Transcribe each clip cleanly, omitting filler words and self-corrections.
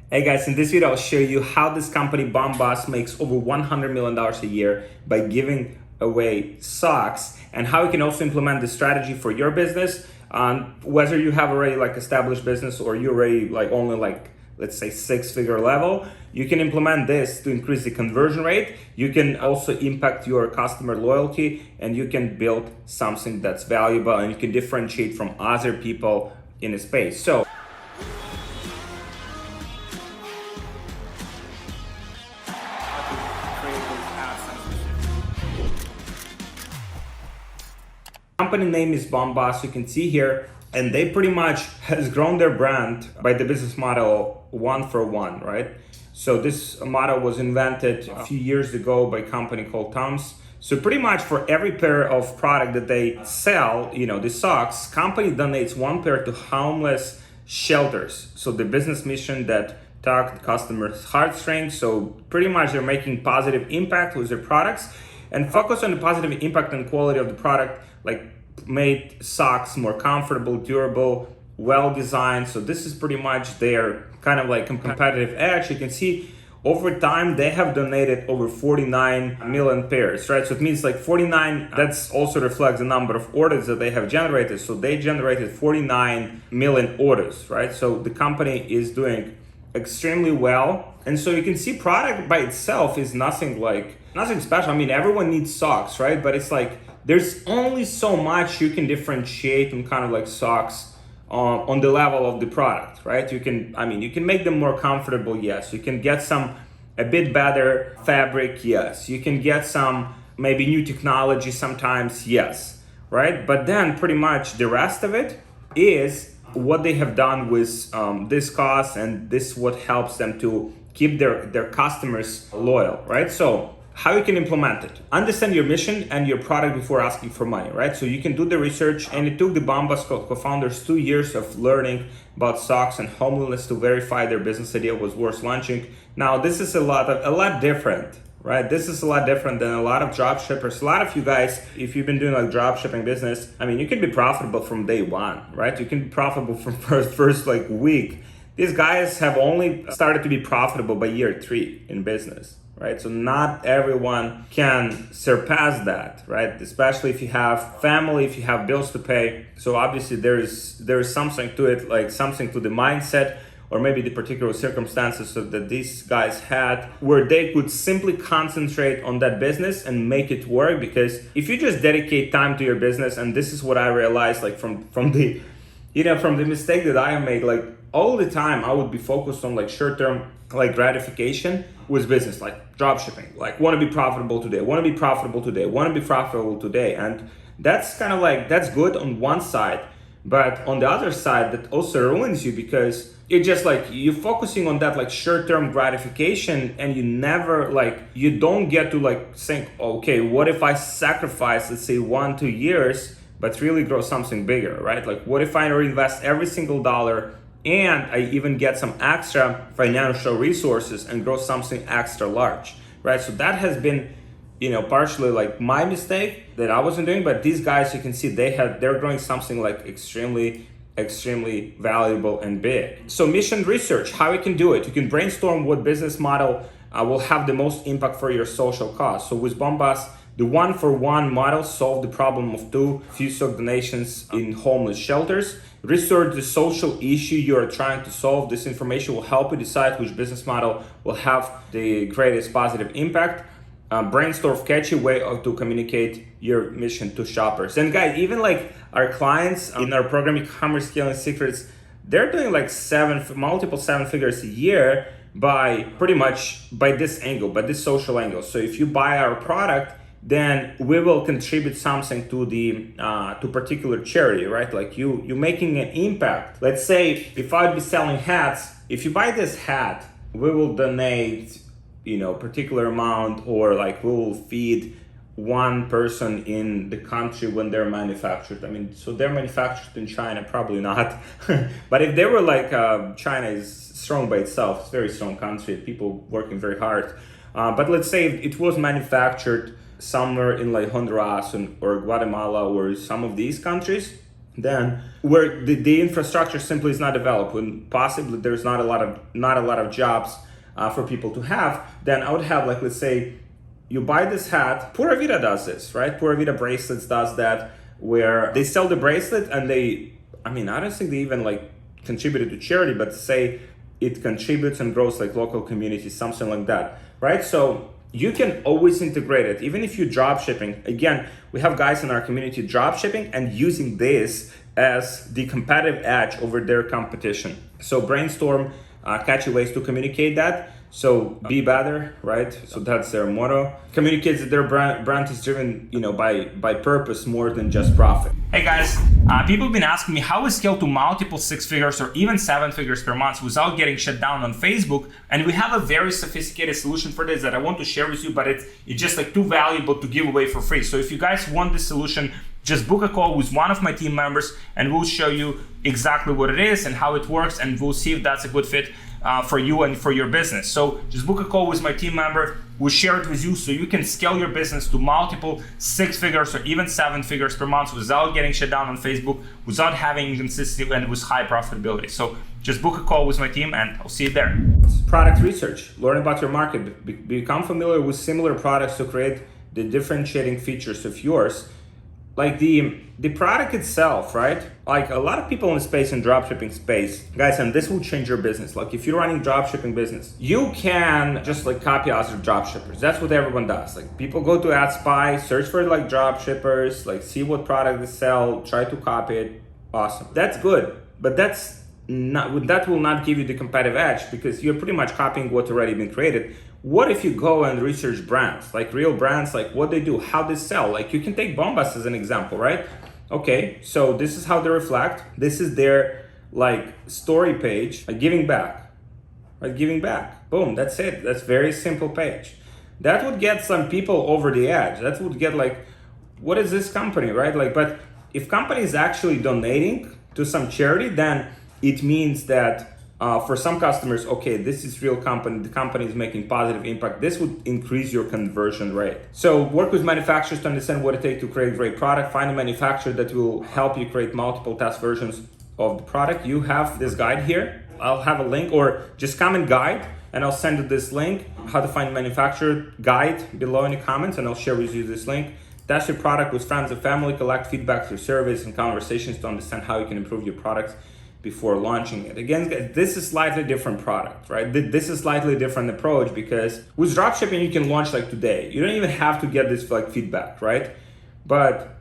Hey guys, in this video I'll show you how this company Bombas makes over $100 million a year by giving away socks, and how you can also implement this strategy for your business. Whether you have already established business or you're already only let's say 6-figure level, you can implement this to increase the conversion rate. You can also impact your customer loyalty, and you can build something that's valuable and you can differentiate from other people in a space. So company name is Bombas, you can see here, and they pretty much has grown their brand by the business model 1-for-1, right? So this model was invented a few years ago by a company called Tom's. So pretty much for every pair of product that they sell, the socks, company donates one pair to homeless shelters. So the business mission that tug the customer's heartstrings. So pretty much they're making positive impact with their products, and focus on the positive impact and quality of the product, made socks more comfortable, durable, well designed. So this is pretty much their kind of competitive edge. You can see over time they have donated over 49 million pairs, right? So it means 49, that's also reflects the number of orders that they have generated. So they generated 49 million orders, right? So the company is doing extremely well. And so you can see product by itself is nothing special. I mean, everyone needs socks, right? But it's there's only so much you can differentiate on kind of socks on the level of the product, right? You can make them more comfortable, yes. You can get a bit better fabric, yes. You can get some maybe new technology sometimes, yes, right? But then pretty much the rest of it is what they have done with this cost, and this what helps them to keep their customers loyal, right? So how you can implement it. Understand your mission and your product before asking for money, right? So you can do the research, and it took the Bombas co-founders 2 years of learning about socks and homelessness to verify their business idea was worth launching. Now, this is a lot different, right? This is a lot different than a lot of drop shippers. A lot of you guys, if you've been doing drop shipping business, you can be profitable from day one, right? You can be profitable from first week. These guys have only started to be profitable by year 3 in business, right? So not everyone can surpass that, right? Especially if you have family, if you have bills to pay. So obviously there is something to it, something to the mindset, or maybe the particular circumstances that these guys had, where they could simply concentrate on that business and make it work. Because if you just dedicate time to your business, and this is what I realized from the mistake that I made, all the time I would be focused on short-term gratification with business, drop shipping, want to be profitable today, want to be profitable today, want to be profitable today. And that's kind of that's good on one side, but on the other side that also ruins you, because it just you're focusing on that short-term gratification, and you never you don't get to think, okay, what if I sacrifice, let's say 1-2 years, but really grow something bigger, right? What if I reinvest every single dollar, and I even get some extra financial resources and grow something extra large, right? So that has been, partially my mistake that I wasn't doing. But these guys, you can see they're growing something extremely valuable and big. So mission research, how you can do it. You can brainstorm what business model will have the most impact for your social cause. So with Bombas, the 1-for-1 model solved the problem of 2 few sock donations in homeless shelters. Research the social issue you are trying to solve. This information will help you decide which business model will have the greatest positive impact. Brainstorm catchy way to communicate your mission to shoppers. And guys, even our clients in our program eCommerce Scaling Secrets, they're doing multiple 7 figures a year by this angle, by this social angle. So if you buy our product, then we will contribute something to the to particular charity, right? You're making an impact. Let's say if I'd be selling hats, if you buy this hat, we will donate, particular amount, or we will feed one person in the country when they're manufactured. So they're manufactured in China, probably not. But if they were China is strong by itself, it's a very strong country, people working very hard. But let's say it was manufactured somewhere in Honduras or Guatemala or some of these countries, then where the infrastructure simply is not developed, when possibly there's not a lot of jobs for people to have, then I would have, like, let's say you buy this hat. Pura Vida does this, right? Pura Vida Bracelets does that, where they sell the bracelet and I don't think they even like contributed to charity, but say it contributes and grows like local communities, something like that, right? So you can always integrate it, even if you're drop shipping. Again, we have guys in our community drop shipping and using this as the competitive edge over their competition. So brainstorm catchy ways to communicate that. So be better, right? So that's their motto. Communicates that their brand is driven, by purpose more than just profit. Hey guys, people have been asking me how we scale to multiple 6 figures or even 7 figures per month without getting shut down on Facebook. And we have a very sophisticated solution for this that I want to share with you, but it's just like too valuable to give away for free. So if you guys want this solution, just book a call with one of my team members and we'll show you exactly what it is and how it works, and we'll see if that's a good fit for you and for your business. So just book a call with my team member. We'll share it with you so you can scale your business to multiple 6 figures or even 7 figures per month without getting shut down on Facebook, without having inconsistency, and with high profitability. So just book a call with my team and I'll see you there. Product research, learn about your market, become familiar with similar products to create the differentiating features of yours. Like the product itself, right? Like a lot of people in the space, in dropshipping space, guys, and this will change your business. Like if you're running dropshipping business, you can just like copy other dropshippers. That's what everyone does. Like people go to AdSpy, search for like dropshippers, like see what product they sell, try to copy it. Awesome. That's good, but that will not give you the competitive edge because you're pretty much copying what's already been created. What if you go and research brands, like real brands, like what they do, how they sell? Like you can take Bombas as an example, right? Okay, so this is how they reflect. This is their like story page, like giving back, right? Giving back. Boom, that's it. That's very simple page. That would get some people over the edge. That would get like, what is this company, right? Like, but if company is actually donating to some charity, then it means that for some customers, okay, this is real company, the company is making positive impact. This would increase your conversion rate. So work with manufacturers to understand what it takes to create a great product. Find a manufacturer that will help you create multiple test versions of the product. You have this guide here. I'll have a link, or just comment guide and I'll send you this link, how to find manufacturer guide below in the comments, and I'll share with you this link. Test your product with friends and family, collect feedback through surveys and conversations to understand how you can improve your products before launching it. Again, this is slightly different product, right? This is slightly different approach because with dropshipping, you can launch like today. You don't even have to get this like feedback, right? But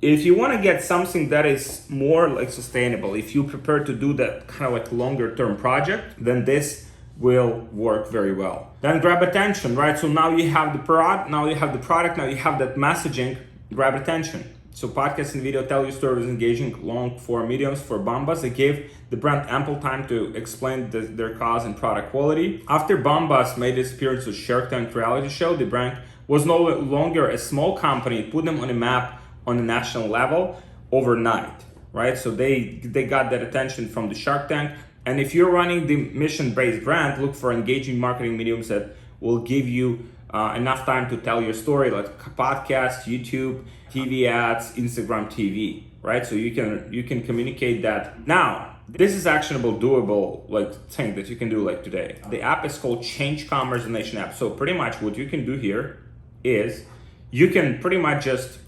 if you want to get something that is more like sustainable, if you prepare to do that kind of like longer term project, then this will work very well. Then grab attention, right? So now you have the product, now you have that messaging, grab attention. So podcast and video tell your story with engaging long form mediums for Bombas. They gave the brand ample time to explain their cause and product quality. After Bombas made its appearance with Shark Tank reality show, the brand was no longer a small company. It put them on a map on a national level overnight, right? So they got that attention from the Shark Tank. And if you're running the mission-based brand, look for engaging marketing mediums that will give you enough time to tell your story, like podcast, YouTube, TV ads, Instagram TV, right? So you can communicate that. Now, this is actionable, doable, like thing that you can do like today. The app is called Change Commerce Donation app. So pretty much what you can do here is you can pretty much just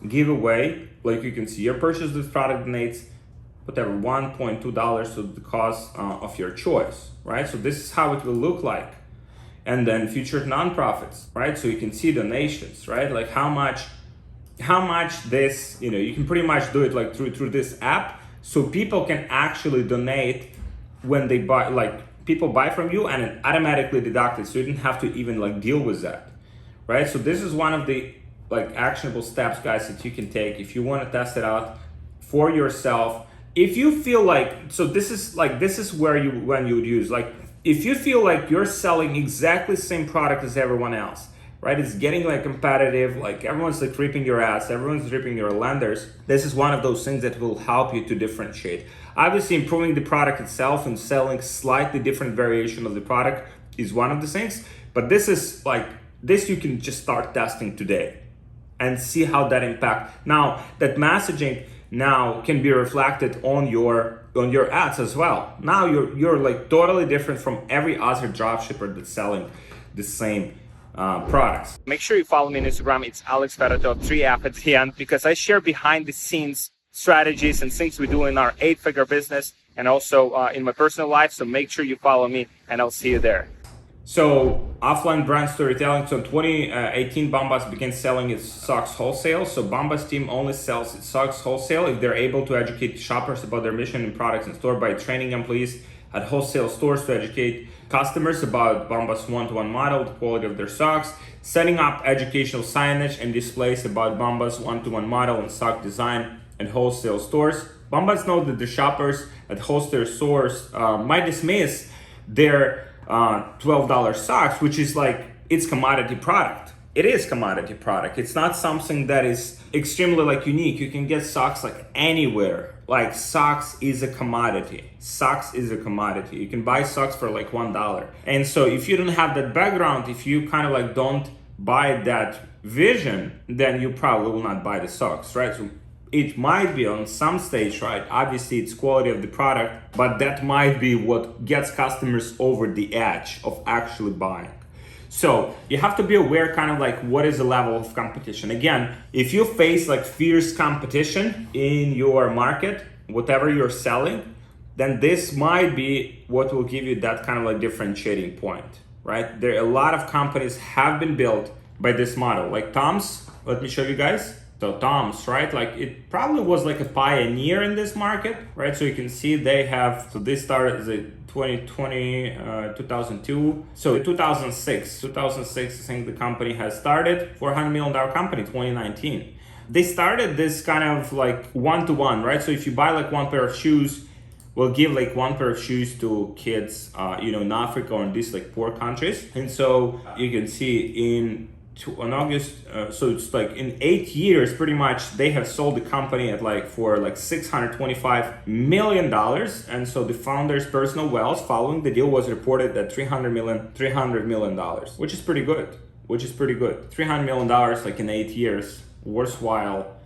give away, like you can see, your purchase this product donates whatever, $1.2 to the cause of your choice, right? So this is how it will look like. And then featured nonprofits, right? So you can see donations, right? Like how much this, you can pretty much do it like through this app. So people can actually donate when they buy, like people buy from you and it automatically deducted. So you didn't have to even like deal with that, right? So this is one of the like actionable steps, guys, that you can take if you want to test it out for yourself. If you feel like, so this is where when you would use, like, if you feel like you're selling exactly the same product as everyone else, right? It's getting like competitive, like everyone's like ripping your ass, everyone's ripping your lenders. This is one of those things that will help you to differentiate. Obviously, improving the product itself and selling slightly different variation of the product is one of the things, but this is like, this you can just start testing today and see how that impact. Now, that messaging, now can be reflected on your ads as well. Now you're like totally different from every other dropshipper that's selling the same products. Make sure you follow me on Instagram. It's Alex Fedotoff, 3F at the end, because I share behind the scenes strategies and things we do in our 8-figure business and also in my personal life. So make sure you follow me and I'll see you there. So offline brand storytelling. So in 2018, Bombas began selling its socks wholesale. So Bombas team only sells its socks wholesale if they're able to educate shoppers about their mission and products in store by training employees at wholesale stores to educate customers about Bombas one-to-one model, the quality of their socks, setting up educational signage and displays about Bombas one-to-one model and sock design and wholesale stores. Bombas know that the shoppers at wholesale stores might dismiss their $12 socks, which is like, it's commodity product. It is commodity product. It's not something that is extremely like unique. You can get socks like anywhere. Like socks is a commodity. Socks is a commodity. You can buy socks for like $1. And so if you don't have that background, if you kind of like don't buy that vision, then you probably will not buy the socks, right? So it might be on some stage, right? Obviously it's quality of the product, but that might be what gets customers over the edge of actually buying. So you have to be aware kind of like what is the level of competition. Again, if you face like fierce competition in your market, whatever you're selling, then this might be what will give you that kind of like differentiating point, right? There are a lot of companies have been built by this model, like Tom's. Let me show you guys. So Tom's, right? Like it probably was like a pioneer in this market, right? So you can see they have, so this started as a 2020, 2002. So 2006, I think the company has started, $400 million company, 2019. They started this kind of like one-to-one, right? So if you buy like one pair of shoes, we'll give like one pair of shoes to kids, in Africa or in these like poor countries. And so you can see in August, so it's like in 8 years, pretty much they have sold the company at like for like $625 million. And so the founder's personal wealth following the deal was reported at $300 million, which is pretty good, $300 million like in 8 years, worthwhile,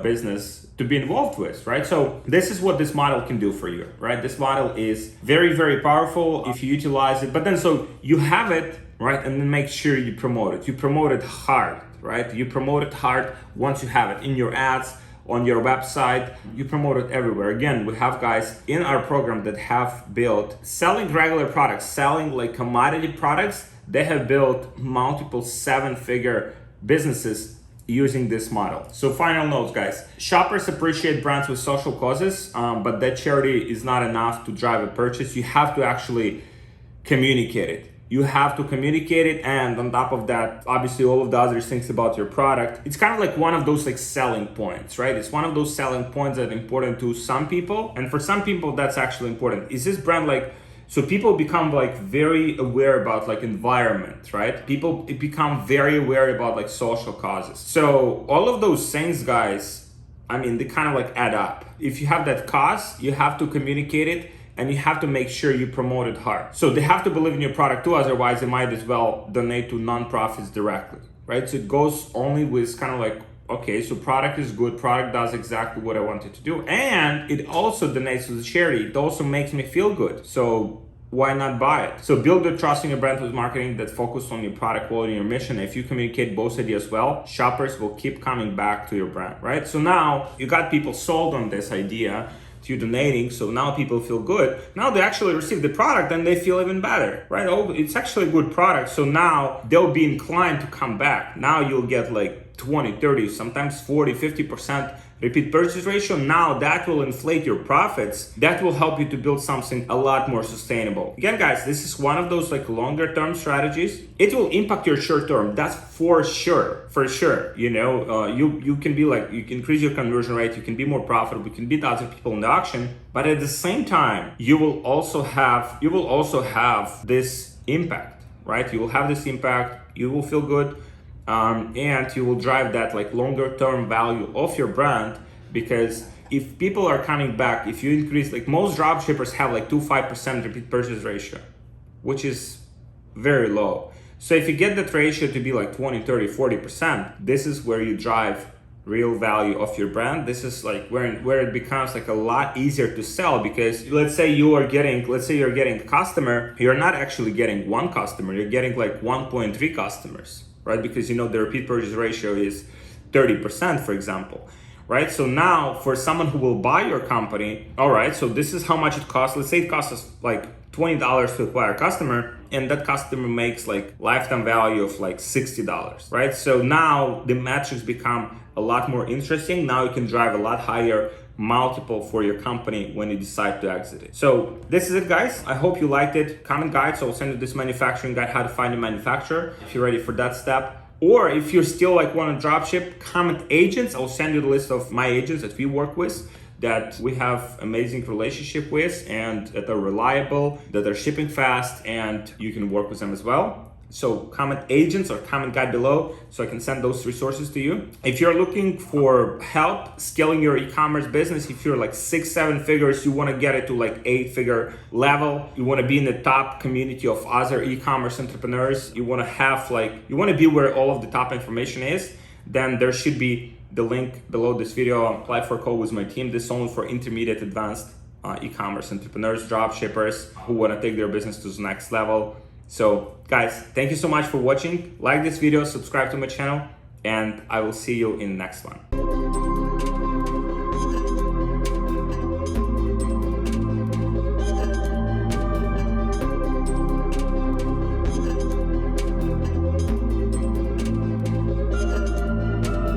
business to be involved with, right? So this is what this model can do for you, right? This model is very, very powerful if you utilize it, but then so you have it, right? And then make sure you promote it. You promote it hard, right? You promote it hard once you have it in your ads, on your website, you promote it everywhere. Again, we have guys in our program that have built selling regular products, selling like commodity products. They have built multiple 7-figure businesses using this model. So final notes, guys. Shoppers appreciate brands with social causes, but that charity is not enough to drive a purchase. You have to actually communicate it. You have to communicate it, and on top of that, obviously all of the other things about your product. It's kind of like one of those like selling points, right? It's one of those selling points that are important to some people, and for some people that's actually important. Is this brand like, so people become like very aware about like environment, right? People become very aware about like social causes. So all of those things, guys, I mean, they kind of like add up. If you have that cause, you have to communicate it, and you have to make sure you promote it hard. So they have to believe in your product too, otherwise they might as well donate to nonprofits directly, right? So it goes only with kind of like, okay, so product is good, product does exactly what I want it to do, and it also donates to the charity. It also makes me feel good. So why not buy it? So build the trust in your brand with marketing that focus on your product quality and your mission. If you communicate both ideas well, shoppers will keep coming back to your brand, right? So now you got people sold on this idea, you donating, so now people feel good. Now they actually receive the product and they feel even better, right? Oh, it's actually a good product, so now they'll be inclined to come back. Now you'll get like 20, 30, sometimes 40, 50% repeat purchase ratio. Now that will inflate your profits. That will help you to build something a lot more sustainable. Again, guys, this is one of those like longer term strategies. It will impact your short term. That's for sure. You can be like, you can increase your conversion rate. You can be more profitable. You can beat other people in the auction. But at the same time, you will also have this impact, right? You will have this impact. You will feel good. And you will drive that like longer term value of your brand, because if people are coming back, if you increase, like most dropshippers have like 2-5% repeat purchase ratio, which is very low. So if you get that ratio to be like 20, 30, 40%, this is where you drive real value of your brand, this is like where it becomes like a lot easier to sell. Because let's say you're getting a customer, you're not actually getting one customer, you're getting like 1.3 customers, right? Because the repeat purchase ratio is 30%, for example, right? So now for someone who will buy your company, all right, so this is how much it costs. Let's say it costs us like $20 to acquire a customer, and that customer makes like lifetime value of like $60, right? So now the metrics become a lot more interesting. Now you can drive a lot higher multiple for your company when you decide to exit it. So this is it, guys. I hope you liked it. Comment guide, so I'll send you this manufacturing guide, how to find a manufacturer, if you're ready for that step. Or if you're still like want to dropship, comment agents. I'll send you the list of my agents that we work with, that we have amazing relationship with, and that are reliable, that are shipping fast, and you can work with them as well. So comment agents or comment guide below so I can send those resources to you. If you're looking for help scaling your e-commerce business, if you're like 6-7 figures, you want to get it to like 8-figure level, you want to be in the top community of other e-commerce entrepreneurs, you want to be where all of the top information is, then there should be the link below this video. Apply for a call with my team. This is only for intermediate advanced e-commerce entrepreneurs, drop shippers who want to take their business to the next level. So guys, thank you so much for watching. Like this video, subscribe to my channel, and I will see you in the next one.